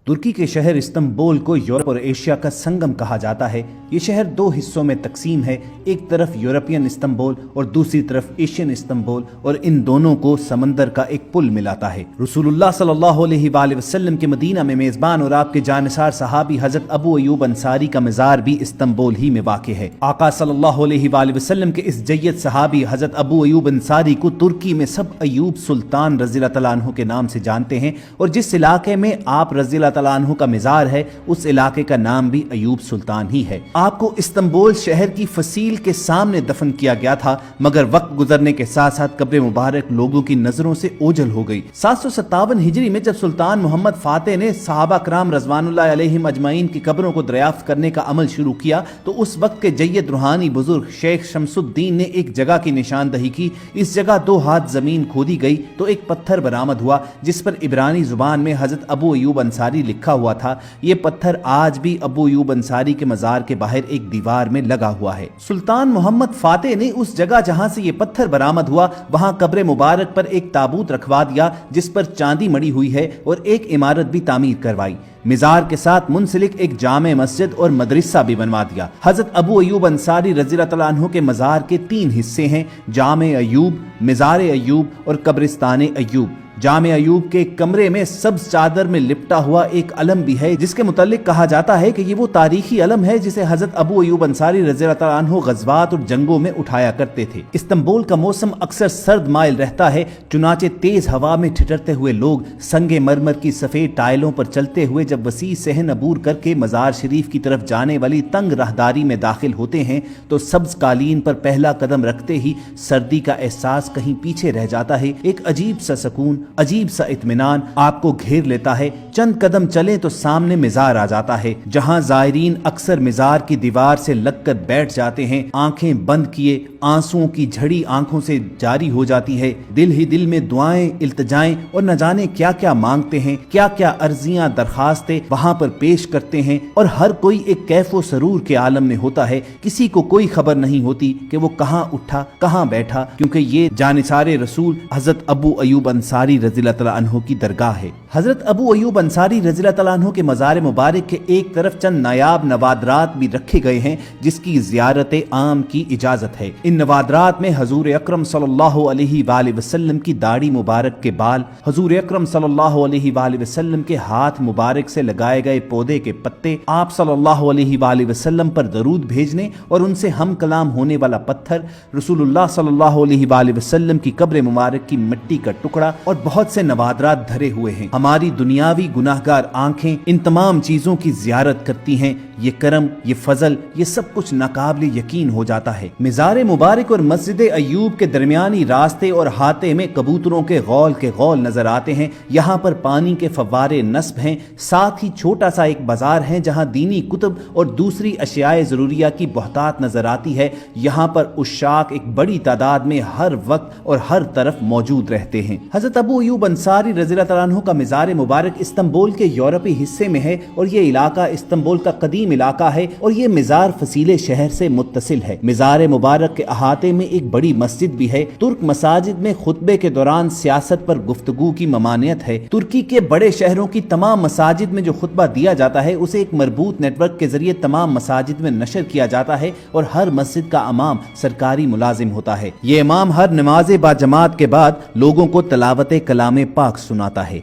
ترکی کے شہر استنبول کو یورپ اور ایشیا کا سنگم کہا جاتا ہے۔ یہ شہر دو حصوں میں تقسیم ہے، ایک طرف یورپین استنبول اور دوسری طرف ایشین استنبول، اور ان دونوں کو سمندر کا ایک پل ملاتا ہے۔ رسول اللہ صلی اللہ علیہ وآلہ وسلم کے مدینہ میں میزبان اور آپ کے جانثار صحابی حضرت ابو ایوب انصاری کا مزار بھی استنبول ہی میں واقع ہے۔ آقا صلی اللہ علیہ وآلہ وسلم کے اس جید صحابی حضرت ابو ایوب انصاری کو ترکی میں سب ایوب سلطان رضی اللہ تعالیٰ عنہ کے نام سے جانتے ہیں، اور جس علاقے میں آپ رضی اللہ تعالیٰ عنہ کا مزار ہے اس علاقے کا نام بھی ایوب سلطان ہی ہے۔ آپ کو استنبول شہر کی فصیل کے سامنے دفن کیا گیا تھا، مگر وقت گزرنے کے ساتھ ساتھ قبر مبارک لوگوں کی نظروں سے اوجھل ہو گئی۔ 757 ہجری میں جب سلطان محمد فاتح نے صحابہ کرام رضوان اللہ علیہم اجمعین کی قبروں کو دریافت کرنے کا عمل شروع کیا تو اس وقت کے جید روحانی بزرگ شیخ شمس الدین نے ایک جگہ کی نشاندہی کی۔ اس جگہ 2 ہاتھ زمین کھودی گئی تو ایک پتھر برآمد ہوا جس پر عبرانی زبان میں حضرت ابو ایوب انصاری لکھا ہوا تھا۔ یہ پتھر آج بھی ابو ایوب انصاری کے مزار کے باہر ایک دیوار میں لگا ہوا ہے۔ سلطان محمد فاتح نے اس جگہ جہاں سے یہ پتھر برآمد ہوا وہاں قبر مبارک پر ایک تابوت رکھوا دیا جس پر چاندی مڑی ہوئی ہے، اور ایک عمارت بھی تعمیر کروائی۔ مزار کے ساتھ منسلک ایک جامع مسجد اور مدرسہ بھی بنوا دیا۔ حضرت ابو ایوب انصاری رضی اللہ تعالیٰ عنہ کے مزار کے 3 حصے ہیں: جامع ایوب، مزار ایوب اور قبرستان ایوب۔ جامع ایوب کے کمرے میں سبز چادر میں لپٹا ہوا ایک علم بھی ہے جس کے متعلق کہا جاتا ہے کہ یہ وہ تاریخی علم ہے جسے حضرت ابو ایوب انصاری رضی اللہ تعالیٰ عنہ غزوات اور جنگوں میں اٹھایا کرتے تھے۔ استنبول کا موسم اکثر سرد مائل رہتا ہے، چنانچہ تیز ہوا میں ٹھٹرتے ہوئے لوگ سنگ مرمر کی سفید ٹائلوں پر چلتے ہوئے جب وسیع صحن عبور کر کے مزار شریف کی طرف جانے والی تنگ راہداری میں داخل ہوتے ہیں تو سبز قالین پر پہلا قدم رکھتے ہی سردی کا احساس کہیں پیچھے رہ جاتا ہے۔ ایک عجیب سا سکون، عجیب سا اطمینان آپ کو گھیر لیتا ہے۔ چند قدم چلیں تو سامنے مزار آ جاتا ہے جہاں زائرین اکثر مزار کی دیوار سے لگ کر بیٹھ جاتے ہیں، آنکھیں بند کیے، آنسوؤں کی جھڑی آنکھوں سے جاری ہو جاتی ہے۔ دل ہی دل میں دعائیں، التجائیں اور نہ جانے کیا کیا مانگتے ہیں، کیا کیا عرضیاں درخواستیں وہاں پر پیش کرتے ہیں، اور ہر کوئی ایک کیف و سرور کے عالم میں ہوتا ہے۔ کسی کو کوئی خبر نہیں ہوتی کہ وہ کہاں اٹھا کہاں بیٹھا، کیونکہ یہ جانثار رسول حضرت ابو ایوب انصاری رضی اللہ تعالیٰ عنہ کی درگاہ ہے۔ حضرت ابو ایوب انصاری رضی اللہ تعالیٰ عنہ کے مزار مبارک کے ایک طرف چند نایاب نوادرات بھی رکھے گئے ہیں جس کی زیارت عام کی اجازت ہے۔ ان نوادرات میں حضور اکرم صلی اللہ علیہ وآلہ وسلم کی داڑھی مبارک کے بال، حضور اکرم صلی اللہ علیہ وآلہ وسلم کے ہاتھ مبارک سے لگائے گئے پودے کے پتے، آپ صلی اللہ علیہ وآلہ وسلم پر درود بھیجنے اور ان سے ہم کلام ہونے والا پتھر، رسول اللہ صلی اللہ علیہ وآلہ وسلم کی قبر مبارک کی مٹی کا ٹکڑا اور بہت سے نوادرات دھرے ہوئے ہیں۔ ہماری دنیاوی گناہگار آنکھیں ان تمام چیزوں کی زیارت کرتی ہیں۔ یہ کرم، یہ فضل، یہ سب کچھ ناقابل یقین ہو جاتا ہے۔ مزار مبارک اور مسجد ایوب کے درمیانی راستے اور احاطے میں کبوتروں کے غول نظر آتے ہیں۔ یہاں پر پانی کے فوارے نصب ہیں، ساتھ ہی چھوٹا سا ایک بازار ہے جہاں دینی کتب اور دوسری اشیاء ضروریہ کی بہتات نظر آتی ہے۔ یہاں پر عشاق ایک بڑی تعداد میں ہر وقت اور ہر طرف موجود رہتے ہیں۔ حضرت ابو ایوب انصاری رضی اللہ تعالیٰ عنہ کا مزار مبارک استنبول کے یورپی حصے میں ہے، اور یہ علاقہ استنبول کا قدیم علاقہ ہے، اور یہ مزار فصیل شہر سے متصل ہے۔ مزار مبارک کے احاطے میں ایک بڑی مسجد بھی ہے۔ ترک مساجد میں خطبے کے دوران سیاست پر گفتگو کی ممانعت ہے۔ ترکی کے بڑے شہروں کی تمام مساجد میں جو خطبہ دیا جاتا ہے اسے ایک مربوط نیٹ ورک کے ذریعے تمام مساجد میں نشر کیا جاتا ہے، اور ہر مسجد کا امام سرکاری ملازم ہوتا ہے۔ یہ امام ہر نماز با جماعت کے بعد لوگوں کو تلاوت کلام پاک سناتا ہے۔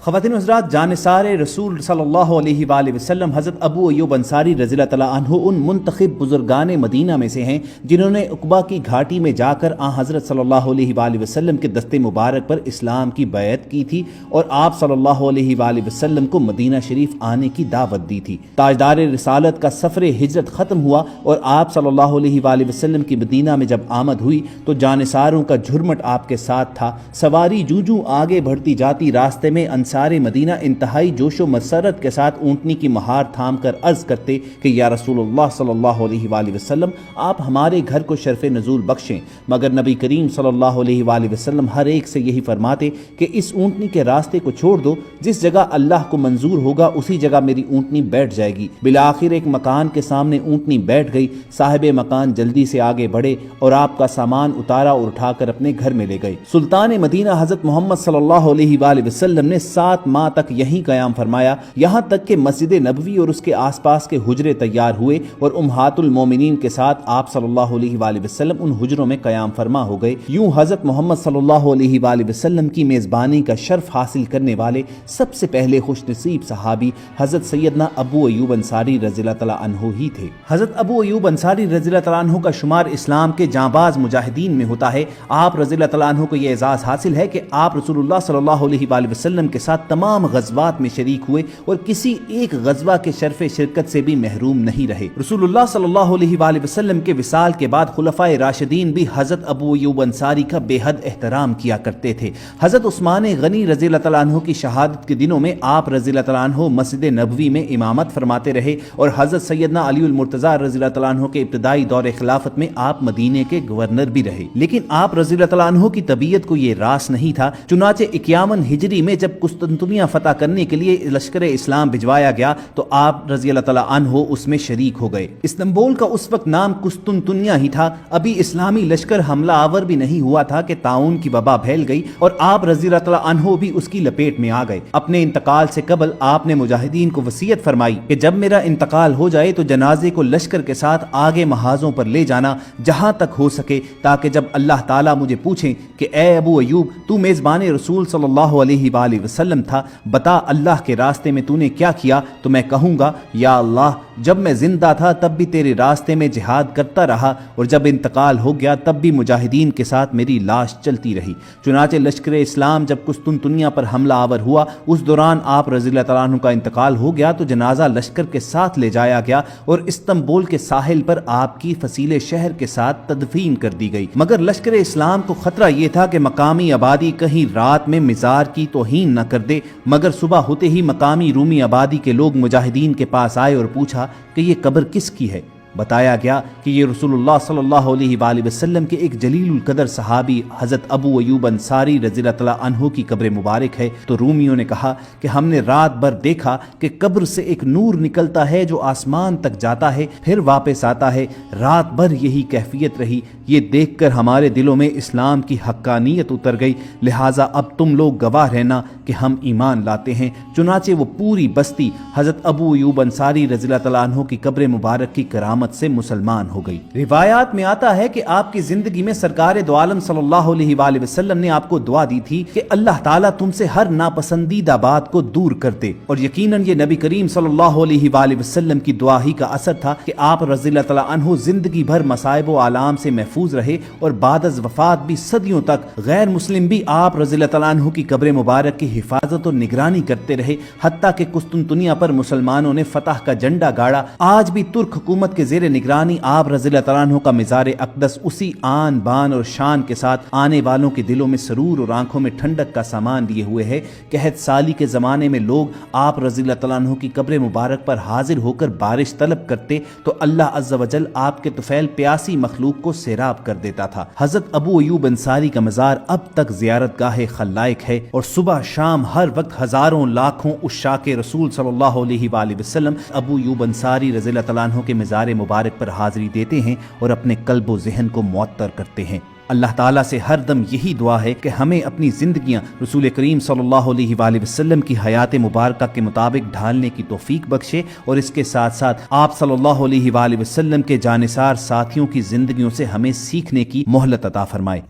خواتین و حضرات، جانثار رسول صلی اللہ علیہ وآلہ وسلم حضرت ابو ایوب انصاری رضی اللہ تعالیٰ عنہ ان منتخب بزرگان مدینہ میں سے ہیں جنہوں نے عقبہ کی گھاٹی میں جا کر حضرت صلی اللہ علیہ وآلہ وسلم کے دست مبارک پر اسلام کی بیعت کی تھی اور آپ صلی اللہ علیہ وآلہ وسلم کو مدینہ شریف آنے کی دعوت دی تھی۔ تاجدار رسالت کا سفر ہجرت ختم ہوا اور آپ صلی اللہ علیہ وآلہ وسلم کی مدینہ میں جب آمد ہوئی تو جانثاروں کا جھرمٹ آپ کے ساتھ تھا۔ سواری جوں آگے بڑھتی جاتی، راستے میں انصار مدینہ انتہائی جوش و مسرت کے ساتھ اونٹنی کی مہار تھام کر عرض کرتے کہ یا رسول اللہ صلی اللہ علیہ وآلہ وسلم، آپ ہمارے گھر کو شرف نزول بخشیں، مگر نبی کریم صلی اللہ علیہ وآلہ وسلم ہر ایک سے یہی فرماتے کہ اس اونٹنی کے راستے کو چھوڑ دو، جس جگہ اللہ کو منظور ہوگا اسی جگہ میری اونٹنی بیٹھ جائے گی۔ بالآخر ایک مکان کے سامنے اونٹنی بیٹھ گئی، صاحب مکان جلدی سے آگے بڑھے اور آپ کا سامان اتارا اور اٹھا کر اپنے گھر میں لے گئے۔ سلطان مدینہ حضرت محمد صلی اللہ علیہ وآلہ وسلم نے 7 ماہ تک یہیں قیام فرمایا، یہاں تک کہ مسجد نبوی اور اس کے آس پاس کے حجرے تیار ہوئے اور امہات المومنین کے ساتھ آپ صلی اللہ علیہ وآلہ وسلم ان حجروں میں قیام فرما ہو گئے۔ یوں حضرت محمد صلی اللہ علیہ وآلہ وسلم کی میزبانی کا شرف حاصل کرنے والے سب سے پہلے خوش نصیب صحابی حضرت سیدنا ابو ایوب انصاری رضی اللہ تعالیٰ عنہ ہی تھے۔ حضرت ابو ایوب انصاری رضی اللہ تعالیٰ عنہ کا شمار اسلام کے جانباز مجاہدین میں ہوتا ہے۔ آپ رضی اللہ تعالیٰ عنہ کو یہ اعزاز حاصل ہے کہ آپ رسول اللہ صلی اللہ علیہ وآلہ وسلم کے ساتھ تمام غزوات میں شریک ہوئے اور کسی ایک غزوہ کے شرف شرکت سے بھی محروم نہیں رہے۔ رسول اللہ صلی اللہ علیہ وآلہ وسلم کے وصال کے بعد خلفائے راشدین بھی حضرت ابو ایوب انصاری کا بے حد احترام کیا کرتے تھے۔ حضرت عثمان غنی رضی اللہ تعالیٰ عنہ کی شہادت کے دنوں میں آپ رضی اللہ تعالیٰ عنہ مسجد نبوی میں امامت فرماتے رہے اور حضرت سیدنا علی المرتضیٰ رضی اللہ تعالیٰ عنہ کے ابتدائی دور خلافت میں آپ مدینے کے گورنر بھی رہے، لیکن آپ رضی اللہ تعالیٰ عنہ کی طبیعت کو یہ راس نہیں تھا۔ چنانچہ 51 ہجری میں جب قسطنطنیہ فتح کرنے کے لیے لشکر اسلام بھجوایا گیا تو آپ رضی اللہ تعالیٰ عنہ اس میں شریک ہو گئے۔ استنبول کا اس وقت نام قسطنطنیہ ہی تھا، ابھی اسلامی لشکر حملہ آور بھی نہیں ہوا تھا کہ طاعون کی وبا پھیل گئی اور آپ رضی اللہ تعالیٰ عنہ بھی اس کی لپیٹ میں آ گئے۔ اپنے انتقال سے قبل آپ نے مجاہدین کو وصیت فرمائی کہ جب میرا انتقال ہو جائے تو جنازے کو لشکر کے ساتھ آگے محاذوں پر لے جانا جہاں تک ہو سکے، تاکہ جب اللہ تعالیٰ مجھے پوچھیں کہ اے ابو ایوب، تو میزبان رسول صلی اللہ علیہ وآلہ وسلم تھا، بتا اللہ کے راستے میں تو نے کیا کیا، تو میں کہوں گا یا اللہ، جب میں زندہ تھا تب بھی تیرے راستے میں جہاد کرتا رہا اور جب انتقال ہو گیا تب بھی مجاہدین کے ساتھ میری لاش چلتی رہی۔ چنانچہ لشکر اسلام جب قسطنطنیہ پر حملہ آور ہوا، اس دوران آپ رضی اللہ تعالیٰ عنہ کا انتقال ہو گیا تو جنازہ لشکر کے ساتھ لے جایا گیا اور استنبول کے ساحل پر آپ کی فصیل شہر کے ساتھ تدفین کر دی گئی۔ مگر لشکر اسلام کو خطرہ یہ تھا کہ مقامی آبادی کہیں رات میں مزار کی توہین نہ کر دے، مگر صبح ہوتے ہی مقامی رومی آبادی کے لوگ مجاہدین کے پاس آئے اور پوچھا کہ یہ قبر کس کی ہے۔ بتایا گیا کہ یہ رسول اللہ صلی اللہ علیہ وآلہ وسلم کے ایک جلیل القدر صحابی حضرت ابو ایوب انصاری رضی اللہ تعالیٰ عنہ کی قبر مبارک ہے۔ تو رومیوں نے کہا کہ ہم نے رات بھر دیکھا کہ قبر سے ایک نور نکلتا ہے جو آسمان تک جاتا ہے پھر واپس آتا ہے، رات بھر یہی کیفیت رہی۔ یہ دیکھ کر ہمارے دلوں میں اسلام کی حقانیت اتر گئی، لہٰذا اب تم لوگ گواہ رہنا کہ ہم ایمان لاتے ہیں۔ چنانچہ وہ پوری بستی حضرت ابو ایوب انصاری رضی اللہ تعالیٰ عنہ کی قبر مبارک کی کرامت سے مسلمان ہو گئی۔ روایات میں آتا ہے کہ آپ کی زندگی میں سرکار دو عالم صلی اللہ علیہ وآلہ وسلم نے آپ کو دعا دی تھی کہ اللہ تعالیٰ تم سے ہر ناپسندیدہ بات کو دور کر دے، اور یقیناً یہ نبی کریم صلی اللہ علیہ وآلہ وسلم کی دعا ہی کا اثر تھا کہ آپ رضی اللہ تعالیٰ عنہ زندگی بھر مصائب و آلام سے محفوظ رہے اور بعد از وفات بھی صدیوں تک غیر مسلم بھی آپ رضی اللہ تعالیٰ عنہ کی قبر مبارک کی حفاظت اور نگرانی کرتے رہے، حتیٰ کہ قسطنطنیہ پر مسلمانوں نے فتح کا جھنڈا گاڑا۔ آج بھی ترک حکومت کے زیر نگرانی آپ رضی اللہ تعالیٰ عنہ کا مزار اقدس اسی آن بان اور شان کے ساتھ آنے والوں کے دلوں میں سرور اور آنکھوں میں ٹھنڈک کا سامان لیے ہوئے ہے۔ قحط سالی کے زمانے میں لوگ آپ رضی اللہ تعالیٰ عنہ کی قبر مبارک پر حاضر ہو کر بارش طلب کرتے تو اللہ عز و جل آپ کے طفیل پیاسی مخلوق کو سیراب کر دیتا تھا۔ حضرت ابو ایوب انصاری کا مزار اب تک زیارت گاہ خلائق ہے اور صبح شام ہر وقت ہزاروں لاکھوں عشاق رسول صلی اللہ علیہ وآلہ وسلم ابو ایوب انصاری رضی اللہ تعالیٰ عنہ کے مزار مبارک پر حاضری دیتے ہیں اور اپنے قلب و ذہن کو معطر کرتے ہیں۔ اللہ تعالیٰ سے ہر دم یہی دعا ہے کہ ہمیں اپنی زندگیاں رسول کریم صلی اللہ علیہ وآلہ وسلم کی حیات مبارکہ کے مطابق ڈھالنے کی توفیق بخشے اور اس کے ساتھ ساتھ آپ صلی اللہ علیہ وآلہ وسلم کے جانثار ساتھیوں کی زندگیوں سے ہمیں سیکھنے کی مہلت عطا فرمائے۔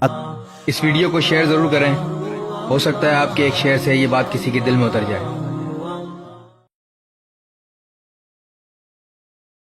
اس ویڈیو کو شیئر ضرور کریں ہو سکتا ہے آپ کے ایک شعر سے یہ بات کسی کے دل میں اتر جائے.